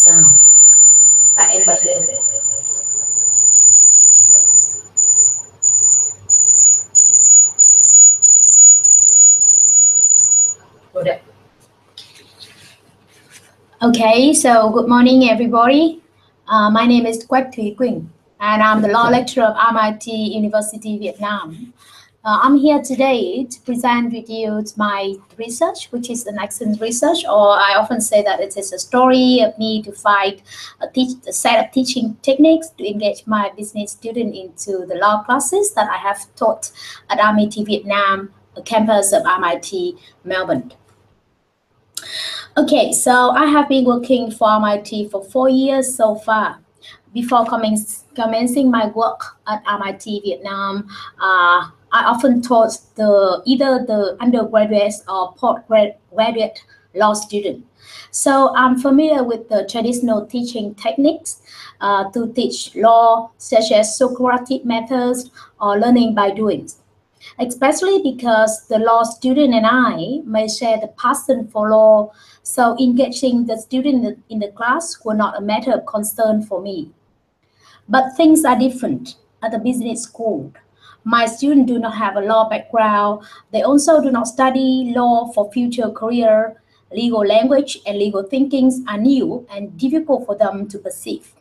sound. Tại em bật lên. Rồi đấy. Okay, so good morning, everybody. My name is Quách Thúy Quỳnh, and I'm the law lecturer of MIT University, Vietnam. I'm here today to present with you my research, which is an excellent research, or I often say that it is a story of me to find a set of teaching techniques to engage my business student into the law classes that I have taught at MIT Vietnam, a campus of MIT Melbourne. Okay, so I have been working for MIT for 4 years so far. Before commencing my work at MIT Vietnam, I often taught either the undergraduates or postgraduate law student. So I'm familiar with the traditional teaching techniques to teach law, such as Socratic methods or learning by doing. Especially because the law student and I may share the passion for law, so engaging the student in the class was not a matter of concern for me. But things are different at the business school. My students do not have a law background. They also do not study law for future career. Legal language and legal thinkings are new and difficult for them to perceive.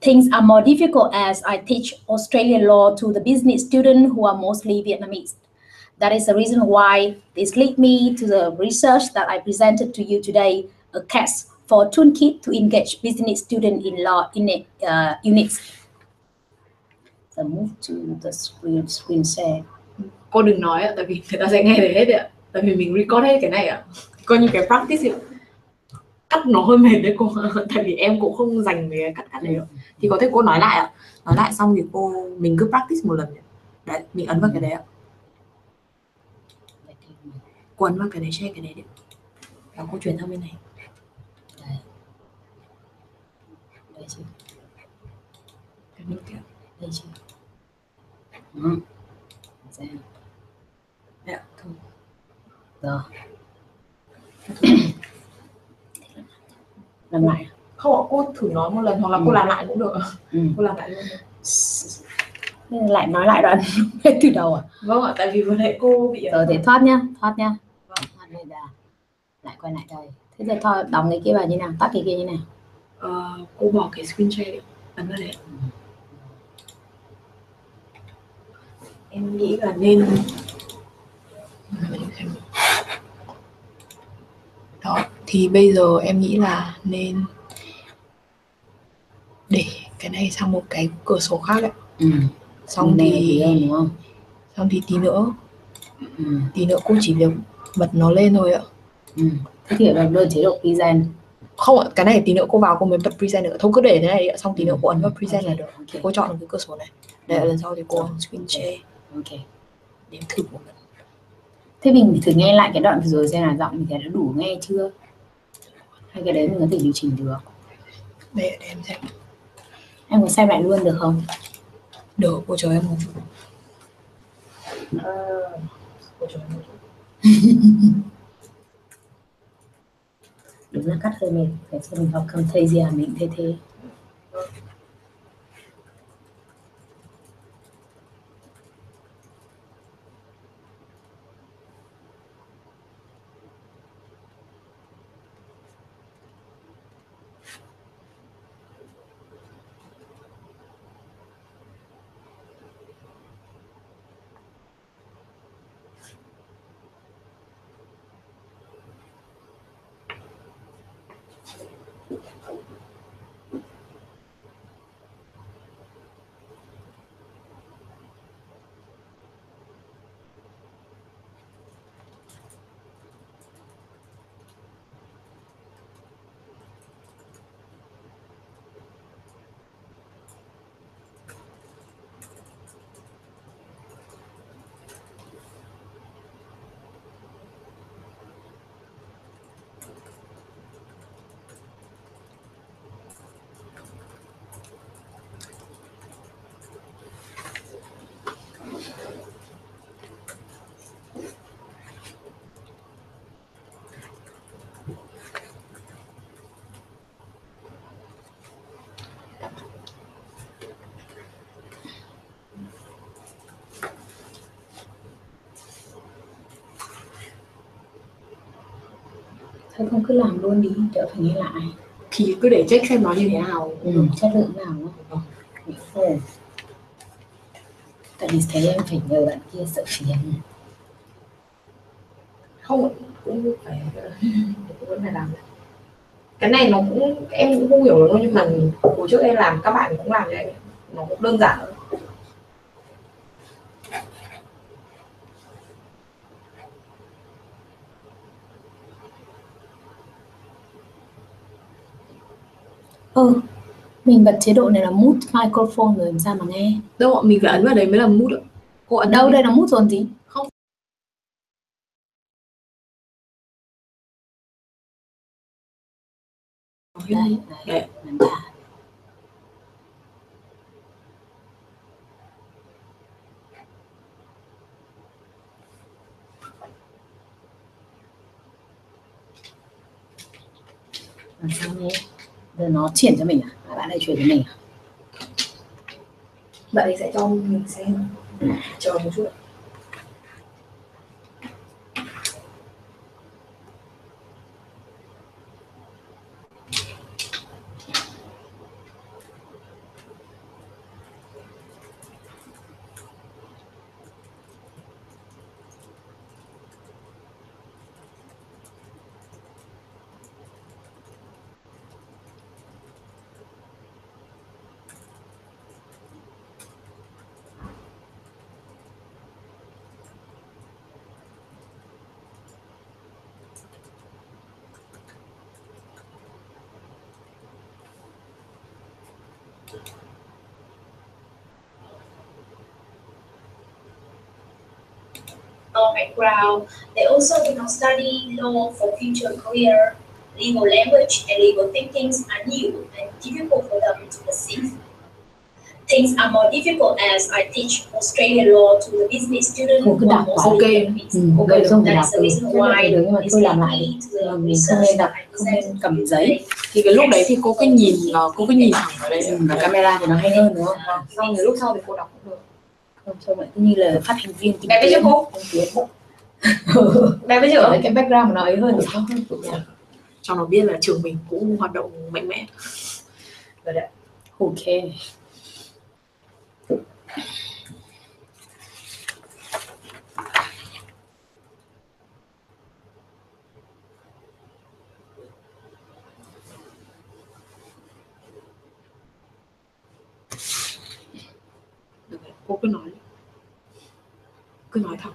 Things are more difficult as I teach Australian law to the business students who are mostly Vietnamese. That is the reason why this led me to the research that I presented to you today, a case for a toolkit to engage business students in law units. So move to the screen share. Cô đừng nói ạ, tại vì người ta sẽ nghe được hết ạ. Tại vì mình record hết cái này ạ. Coi như cái practice ạ. Cắt nó hơi mệt đấy cô. Tại vì em cũng không dành về cắt đấy ạ. Thì có thể cô nói lại ạ. Nói lại xong thì mình cứ practice một lần. Đấy, mình ấn vào cái đấy ạ. Cô ấn vào cái đấy, share cái đấy. Và cô chuyển sang bên này. Đây. Đây chứ. Cái nút kia. Đây chứ. Đấy ạ, thôi. Rồi. Làm lại. Không ạ, cô thử nói một lần hoặc là cô làm lại cũng được. Cô làm lại luôn. Lại nói lại đoạn từ đầu à? Vâng ạ, tại vì vừa nãy cô bị... Rồi thì thoát nhá. Vâng. Thoát đây ra. Lại quay lại đây. Thế thì thôi đóng cái kia vào như nào? Tắt cái kia như nào? Cô bỏ cái screen share đi. Ấn vào đấy. Em nghĩ là nên... Đó, thì bây giờ em nghĩ là nên để cái này sang một cái cửa sổ khác ạ. Xong thì tí nữa cô chỉ việc bật nó lên thôi ạ. Thế thì ở đây chế độ present. Không ạ, cái này tí nữa cô vào cô mới bật present nữa. Thôi cứ để thế này ạ, xong tí nữa cô ấn vào present là được. Thì cô chọn được cái cửa sổ này. Để lần sau thì cô ấn screen share. Ok. Đếm thử một lần. Thế mình thử nghe lại cái đoạn vừa rồi xem là giọng mình thấy đã đủ nghe chưa? Hay cái đấy mình có thể điều chỉnh được? Để em xem. Em có xem lại luôn được không? Được, cô chờ em một chút. Cô chờ em một chút. Đúng là cắt hơi mệt. Phải xem mình học Camtasia mình thấy thế. Thôi không cứ làm luôn đi, đỡ phải nghe lại. Thì cứ để check xem nó như thế nào. Chất lượng nào đó. Tại vì thấy em phải nhờ bạn kia sợ phiền. Không, cũng phải vẫn phải làm. Cái này nó cũng em cũng không hiểu đâu, nhưng mà hồi trước em làm các bạn cũng làm vậy, nó cũng đơn giản thôi. Mình bật chế độ này là mute microphone rồi làm sao mà nghe. Đâu ạ, mình phải ấn vào đấy mới là mute ạ. Cô ấn đâu đây là mute rồi gì? Không. Đây. Làm sao nghe? Giờ nó chuyển cho mình à? Bạn lại chuyển cho mình à? Bạn ấy sẽ cho mình xem. Chờ một chút. Background, they also do not study law for future career. Legal language and legal thinkings are new and difficult for them to perceive. Things are more difficult as I teach Australian law to the business student who are mostly Vietnamese. Okay, That is the reason why it's key to the research that I present cầm giấy. Thì cái lúc đấy thì cô cứ nhìn thẳng vào đây, và camera thì nó hay hơn đúng không? Xong rồi lúc sau thì cô đọc cũng được. Không, cho vậy như là phát hành viên. Bé biết chưa cô? Bé biết chưa? Cái background của nó ấy hơn không? Cho nó biết là trường mình cũng hoạt động mạnh mẽ. Rồi đấy. Ok. Cô cứ nói thẳng.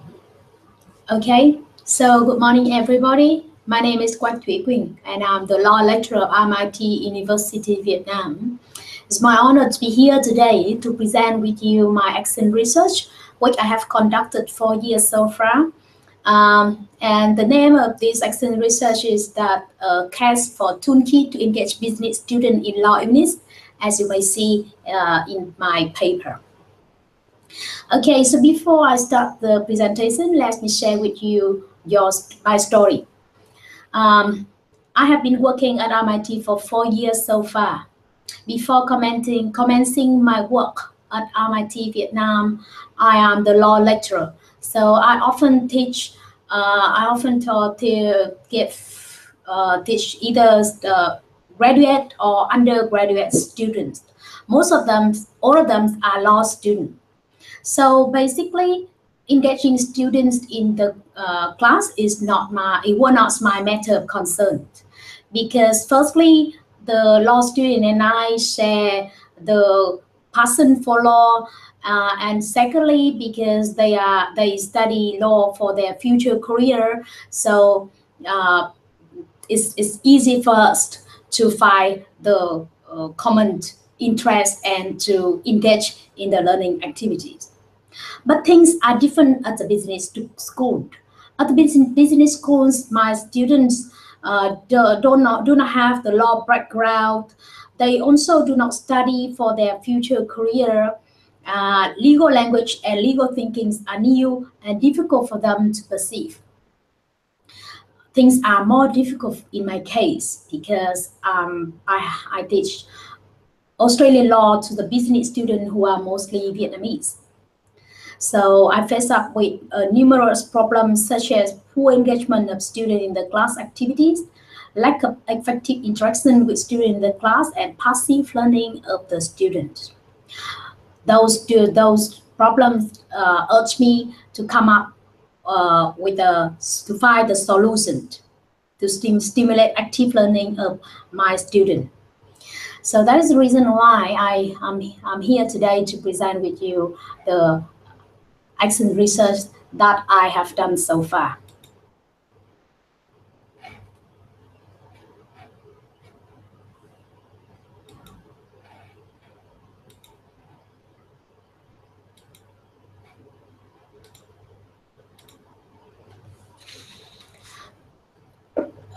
Okay, so good morning everybody. My name is Quách Thủy Quỳnh and I'm the law lecturer of MIT University Vietnam. It's my honor to be here today to present with you my excellent research, which I have conducted for years so far. And the name of this excellent research is that case for toolkit to engage business students in law units, as you may see in my paper. Okay, so before I start the presentation, let me share with you my story. I have been working at MIT for 4 years so far. Before commencing my work at MIT Vietnam, I am the law lecturer. So I often teach. I often teach either graduate or undergraduate students. All of them are law students. So basically, engaging students in the class is not my matter of concern, because firstly, the law student and I share the passion for law, and secondly, because they study law for their future career, so it's easy for us to find the common interest and to engage in the learning activities. But things are different at the business school. At the business schools, my students do not have the law background. They also do not study for their future career. Legal language and legal thinkings are new and difficult for them to perceive. Things are more difficult in my case because I teach Australian law to the business students who are mostly Vietnamese. So I face up with numerous problems such as poor engagement of students in the class activities, lack of effective interaction with students in the class, and passive learning of the student. Those problems urge me to come up to find the solution to stimulate active learning of my student. So that is the reason why I'm here today to present with you the action research that I have done so far.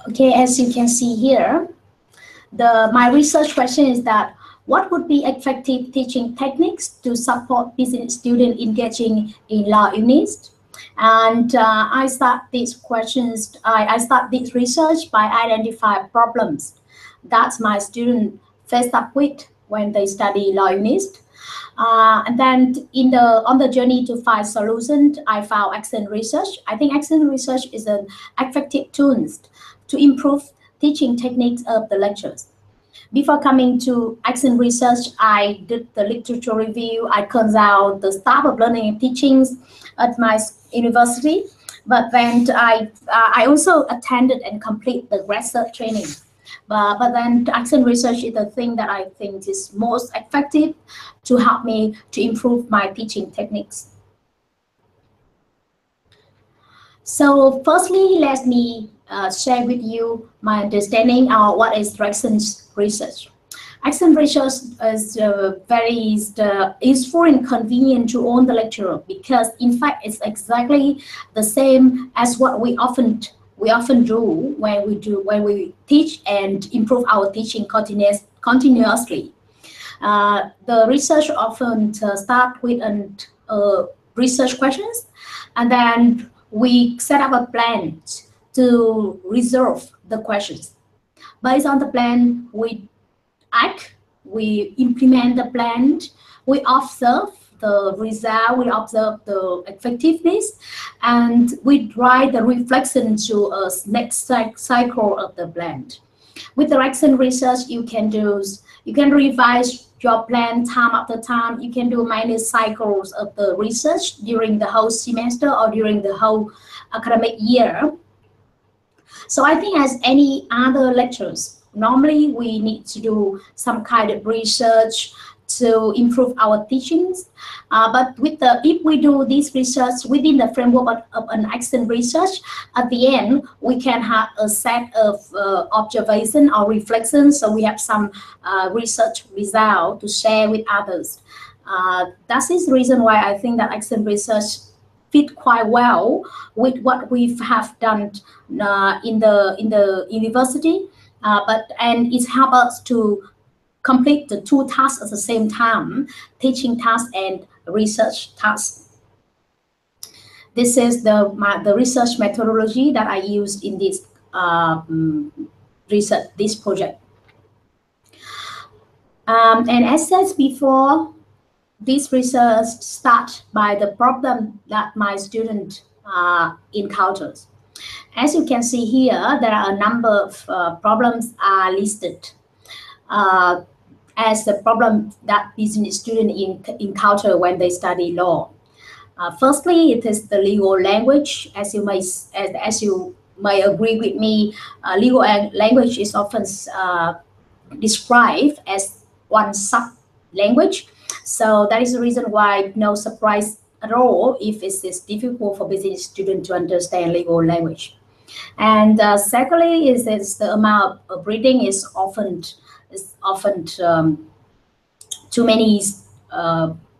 Okay, as you can see here, my research question is that what would be effective teaching techniques to support business students engaging in law units? And I start these questions. I start this research by identifying problems that my students faced up with when they study law units. And then on the journey to find solutions, I found accent research. I think accent research is an effective tool to improve teaching techniques of the lectures. Before coming to accent research, I did the literature review. I consult the staff of learning and teachings at my university. But then I also attended and complete the research training. But then accent research is the thing that I think is most effective to help me to improve my teaching techniques. So firstly, let me share with you my understanding of what is accent research. Accent research is very useful and convenient to all the lecturer because in fact it's exactly the same as what we often do when we teach and improve our teaching continuously. The research often start with research questions, and then we set up a plan to resolve the questions. Based on the plan, we act, we implement the plan, we observe the result, we observe the effectiveness, and we drive the reflection to a next cycle of the plan. With the accent research, you can revise your plan time after time. You can do many cycles of the research during the whole semester or during the whole academic year. So I think as any other lectures, normally we need to do some kind of research to improve our teachings. But if we do this research within the framework of an accent research, at the end, we can have a set of observation or reflections. So we have some research result to share with others. That is the reason why I think that accent research fit quite well with what we have done in the university, and it helps us to complete the two tasks at the same time, teaching task and research task. This is the research methodology that I used in this this project. And as said before, this research starts by the problem that my student encounters. As you can see here, there are a number of problems are listed as the problem that business students encounter when they study law. Firstly, it is the legal language. As you may agree with me, legal language is often described as one sub-language. So that is the reason why no surprise at all if it is difficult for business students to understand legal language. And secondly, is the amount of reading is often too many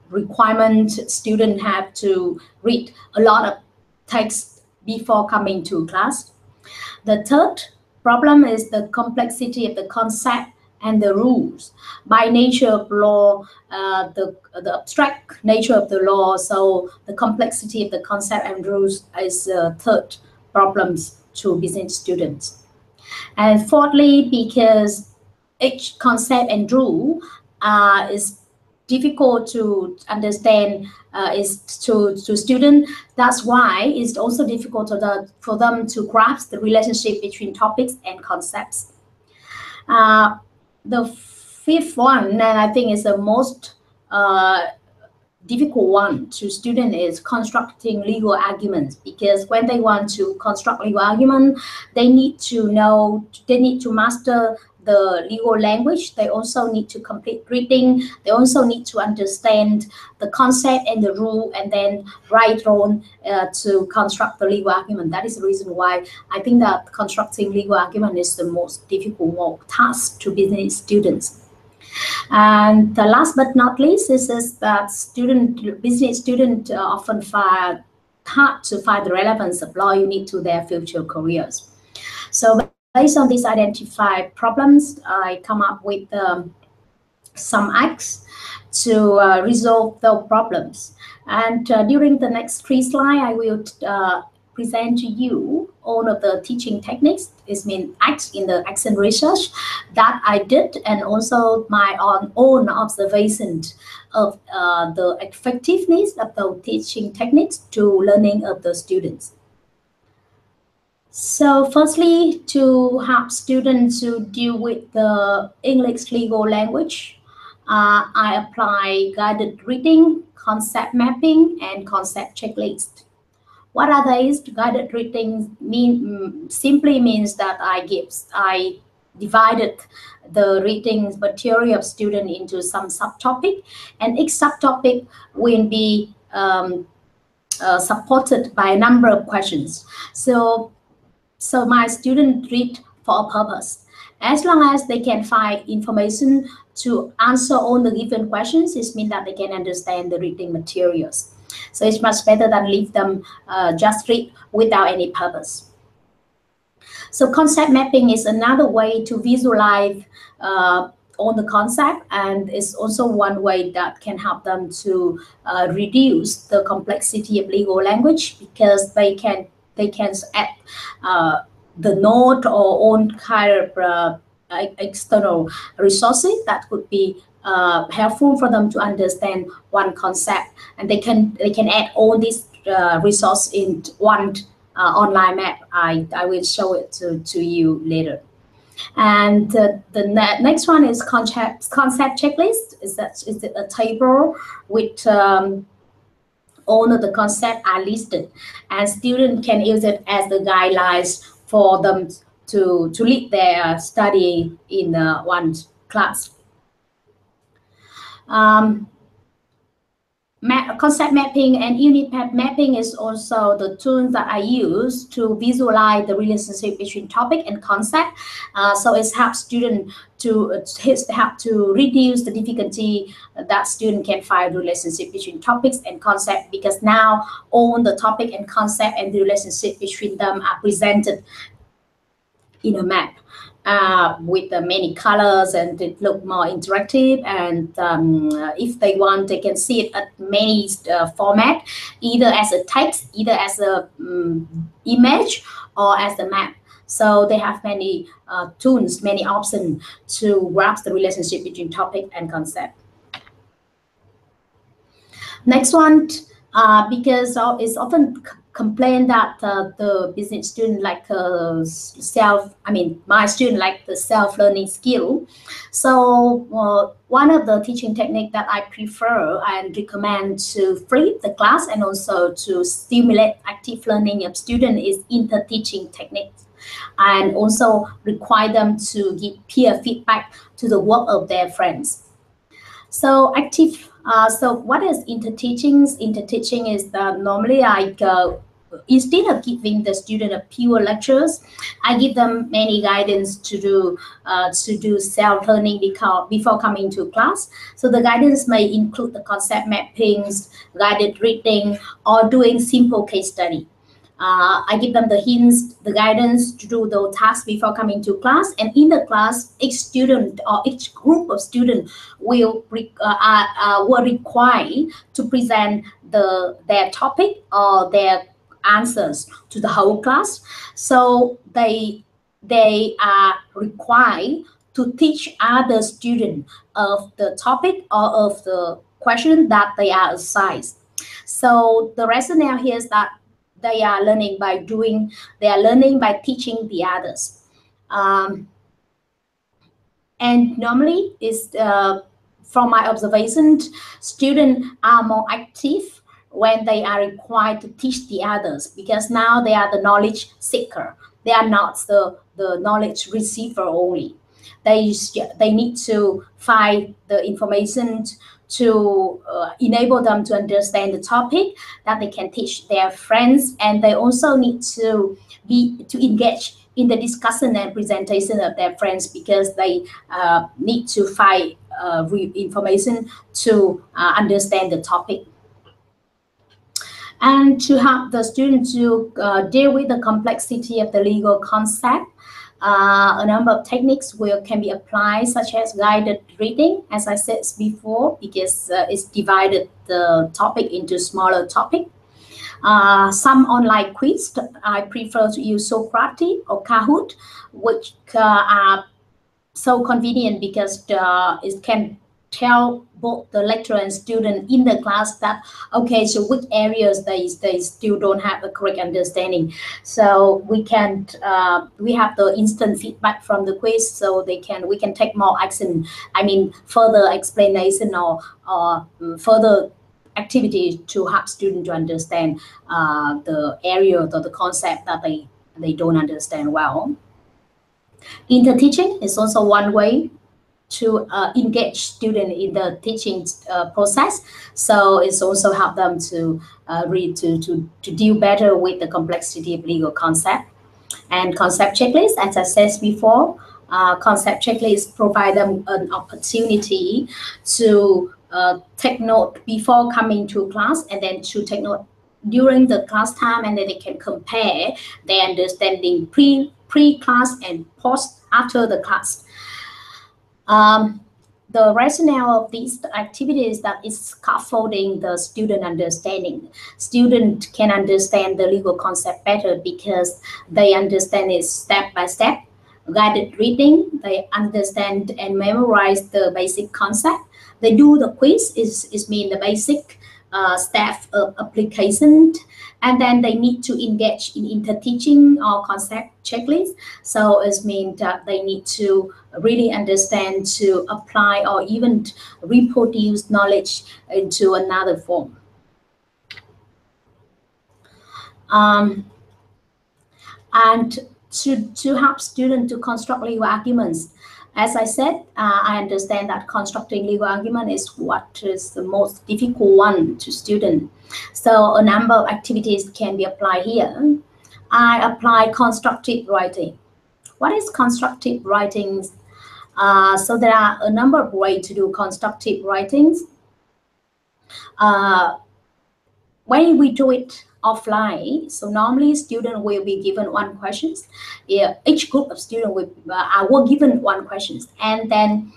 requirements. Students have to read a lot of text before coming to class. The third problem is the complexity of the concept and the rules. By nature of law, the abstract nature of the law, so the complexity of the concept and rules is third problems to business students. And fourthly, because each concept and rule is difficult to understand is to students. That's why it's also difficult for them to grasp the relationship between topics and concepts. The fifth one, and I think is the most difficult one to student, is constructing legal arguments, because when they want to construct legal argument, they need to master the legal language. They also need to complete reading. They also need to understand the concept and the rule, and then write on to construct the legal argument. That is the reason why I think that constructing legal argument is the most difficult task to business students. And the last but not least is that business student often find hard to find the relevance of law unit to their future careers. So based on these identified problems, I come up with some acts to resolve the problems. And during the next 3 slides, I will present to you all of the teaching techniques, acts in the action research that I did, and also my own observation of the effectiveness of the teaching techniques to learning of the students. So firstly, to help students to deal with the English legal language, I apply guided reading, concept mapping, and concept checklist. What are these? Guided reading simply means that I divided the reading material of student into some subtopic, and each subtopic will be supported by a number of questions. So my students read for a purpose. As long as they can find information to answer all the given questions, it means that they can understand the reading materials. So it's much better than leave them just read without any purpose. So concept mapping is another way to visualize all the concept, and it's also one way that can help them to reduce the complexity of legal language, because they can add the note or own kind of external resources that could be helpful for them to understand one concept, and they can add all these resources in one online map. I will show it to you later. And the next one is concept checklist. Is a table with all of the concepts are listed, and students can use it as the guidelines for them to lead their study in one class. Concept mapping and unit mapping is also the tools that I use to visualize the relationship between topic and concept. So it helps students to reduce the difficulty that student can find the relationship between topics and concept, because now all the topic and concept and the relationship between them are presented in a map. With many colors, and it look more interactive, and if they want, they can see it at many format, either as a text, either as a image, or as a map. So they have many tools, many options to grasp the relationship between topic and concept. Next one, because it's often complained that the business student like my student like the self-learning skill. So one of the teaching technique that I prefer and recommend to flip the class and also to stimulate active learning of student is inter-teaching techniques, and also require them to give peer feedback to the work of their friends. So so what is interteaching? Interteaching is that normally instead of giving the student a pure lectures, I give them many guidance to do self-learning before coming to class. So the guidance may include the concept mappings, guided reading, or doing simple case study. I give them the hints, the guidance to do the tasks before coming to class. And in the class, each student or each group of students were required to present their topic or their answers to the whole class. So they are required to teach other students of the topic or of the question that they are assigned. So the rationale here is that they are learning by doing, they are learning by teaching the others. And normally is from my observation, students are more active when they are required to teach the others, because now they are the knowledge seeker. They are not the knowledge receiver only. They need to find the information to enable them to understand the topic that they can teach their friends, and they also need to engage in the discussion and presentation of their friends, because they need to find information to understand the topic. And to help the student to deal with the complexity of the legal concept, a number of techniques can be applied, such as guided reading, as I said before, because it's divided the topic into smaller topics. Some online quiz, I prefer to use Socrates or Kahoot, which are so convenient because it can tell both the lecturer and student in the class that, okay, so which areas they still don't have a correct understanding. So we can we have the instant feedback from the quiz, so we can take more action. I mean, further explanation or further activity to help students to understand the area or the concept that they don't understand well. Interteaching is also one way to engage students in the teaching process. So it's also help them to to deal better with the complexity of legal concept. And concept checklist, as I said before, concept checklist provide them an opportunity to take note before coming to class, and then to take note during the class time, and then they can compare their understanding pre-class and post after the class. The rationale of these activities that is scaffolding the student understanding. Student can understand the legal concept better because they understand it step by step. Guided reading, they understand and memorize the basic concept. They do the quiz, is mean the basic step of application, and then they need to engage in interteaching or concept checklist. So it means that they need to really understand to apply or even reproduce knowledge into another form. And to help students to construct legal arguments, as I said, I understand that constructing legal argument is what is the most difficult one to students. So a number of activities can be applied here. I apply constructive writing. What is constructive writing? So there are a number of ways to do constructive writings. When we do it offline, so normally students will be given one question. Yeah, each group of students were given one question, and then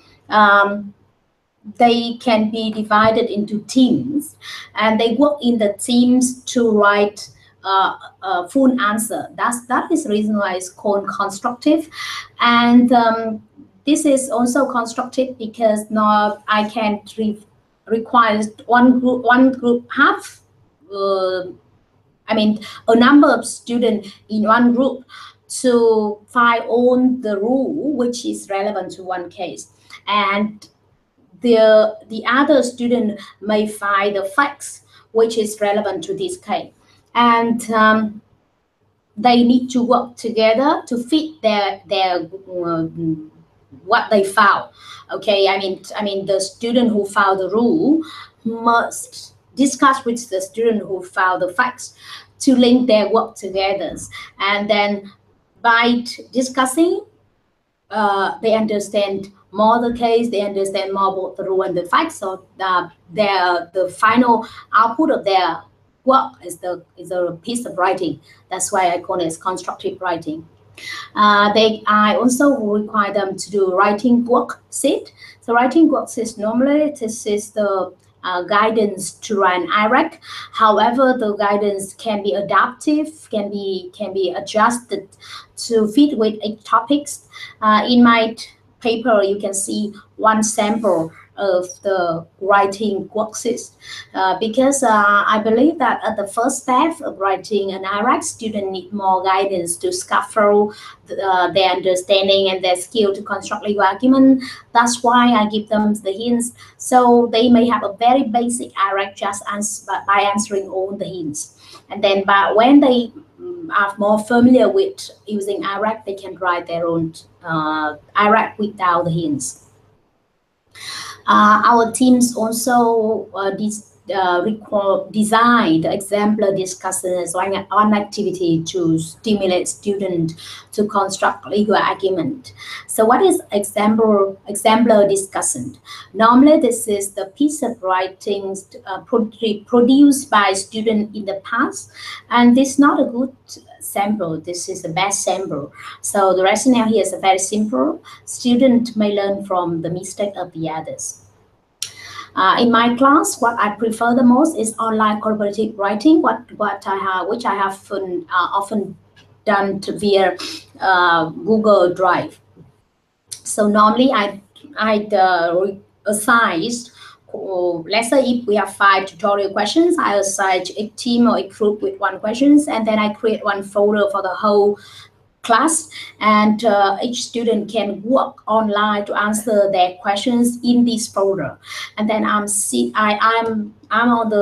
they can be divided into teams, and they work in the teams to write a full answer. That is the reason why it's called constructive. And this is also constructive because now I can require one group have I mean, a number of students in one group to find on the rule which is relevant to one case, and the other student may find the facts which is relevant to this case, and they need to work together to fit their what they found. Okay, I mean the student who found the rule must discuss with the student who found the facts to link their work together, and then by discussing they understand more the case, they understand more about the rule and the facts. So the final output of their work is a piece of writing. That's why I call it constructive writing. I also require them to do writing worksheet. So writing worksheet normally this is the guidance to run IRAC. However, the guidance can be adaptive, can be adjusted to fit with each topics. It might paper, you can see one sample of the writing worksheets, because I believe that at the first step of writing an IRAC, student need more guidance to scaffold their understanding and their skill to construct legal argument. That's why I give them the hints. So they may have a very basic IRAC just by answering all the hints. And then when they are more familiar with using IRAC, they can write their own IRAC without the hints. Our teams also design the exemplar discussions on activity to stimulate students to construct legal argument. So what is exemplar discussion? Normally, this is the piece of writing produced by students in the past, and this is not a good sample. This is the best sample. So the rationale here is very simple. Students may learn from the mistake of the others. In my class, what I prefer the most is online collaborative writing, which I have often done via Google Drive. So normally I'd assign, let's say if we have 5 tutorial questions, I assign a team or a group with 1 questions, and then I create one folder for the whole class, and each student can work online to answer their questions in this folder. And then I'm on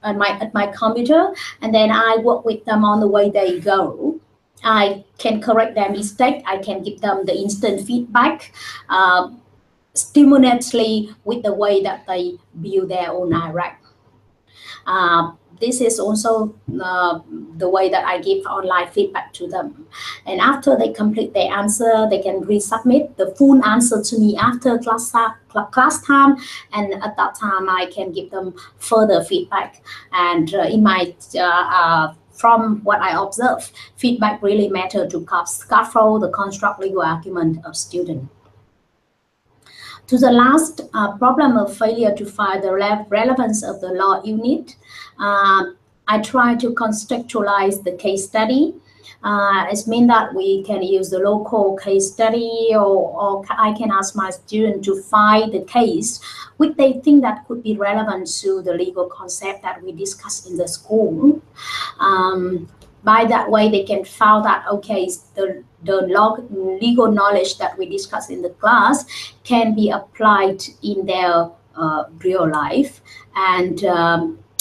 at my computer, and then I work with them on the way they go. I can correct their mistake. I can give them the instant feedback, stimulatingly with the way that they build their own IRAC. This is also the way that I give online feedback to them. And after they complete their answer, they can resubmit the full answer to me after class time. And at that time, I can give them further feedback. And from what I observe, feedback really matters to scaffold the construct legal argument of students. To the last problem of failure to find the relevance of the law unit, I try to contextualize the case study. It means that we can use the local case study, or I can ask my student to find the case which they think that could be relevant to the legal concept that we discussed in the school. By that way, they can find that, okay, the legal knowledge that we discussed in the class can be applied in their real life, and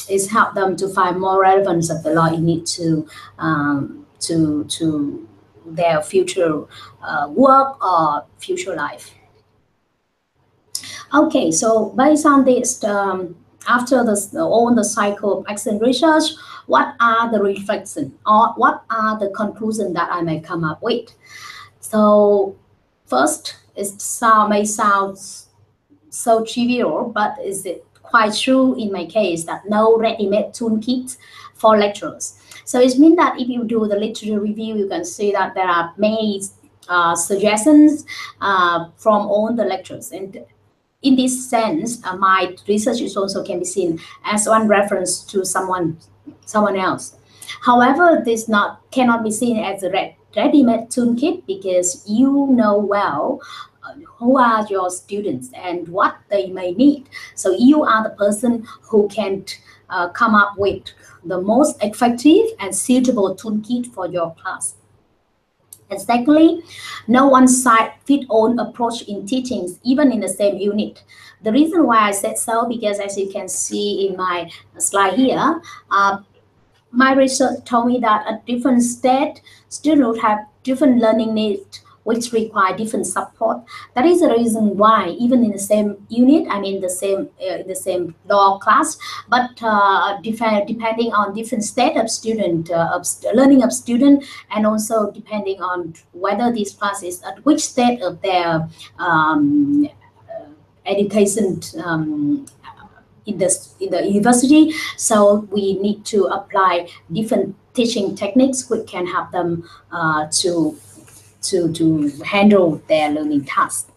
it's help them to find more relevance of the law unit to their future work or future life. Okay, so based on this, after all the cycle of action research, what are the reflections or what are the conclusions that I may come up with? So first, it may sound so trivial, but is it quite true in my case that no ready-made toolkit for lecturers? So it means that if you do the literature review, you can see that there are many suggestions from all the lecturers. And in this sense, my research is also can be seen as one reference to someone else. However, this cannot be seen as a ready-made toolkit, because you know well who are your students and what they may need. So you are the person who can come up with the most effective and suitable toolkit for your class. And secondly, no one-size-fits-all approach in teachings, even in the same unit. The reason why I said so, because as you can see in my slide here, my research told me that at different stage, students have different learning needs, which require different support. That is the reason why, even in the same unit, I mean the same law class, but depending on different state of student, learning of student, and also depending on whether this class is at which state of their education in the university. So we need to apply different teaching techniques which can help them to handle their learning tasks.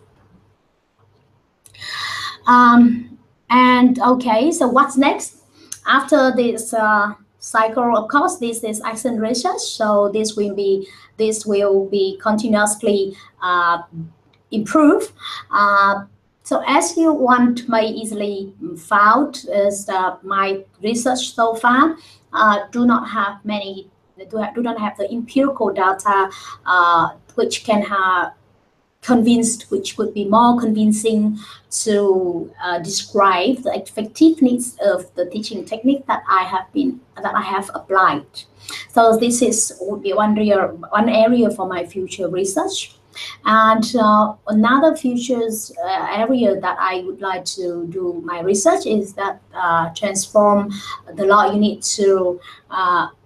And okay, so what's next? After this cycle, of course, this is action research. So this will be continuously improve. So as you want may easily found is that my research so far do not have many do not have the empirical data which can have convinced, which would be more convincing to describe the effectiveness of the teaching technique that I have applied. So this would be one area for my future research. And another futures area that I would like to do my research is that transform the law unit to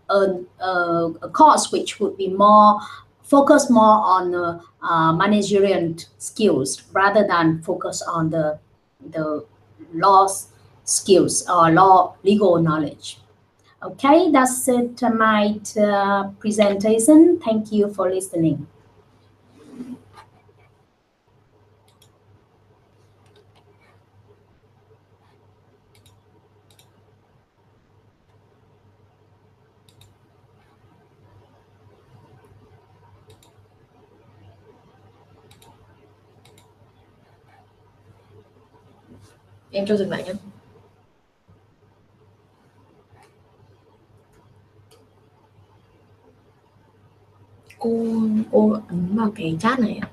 a course which would be more focus more on the managerial skills rather than focus on the law skills or legal knowledge. Okay, that's it, my presentation. Thank you for listening. Em cho dừng lại nhé. Cô ấn vào cái chat này ạ.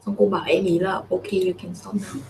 Xong cô bảo em ý là okay, you can stop now.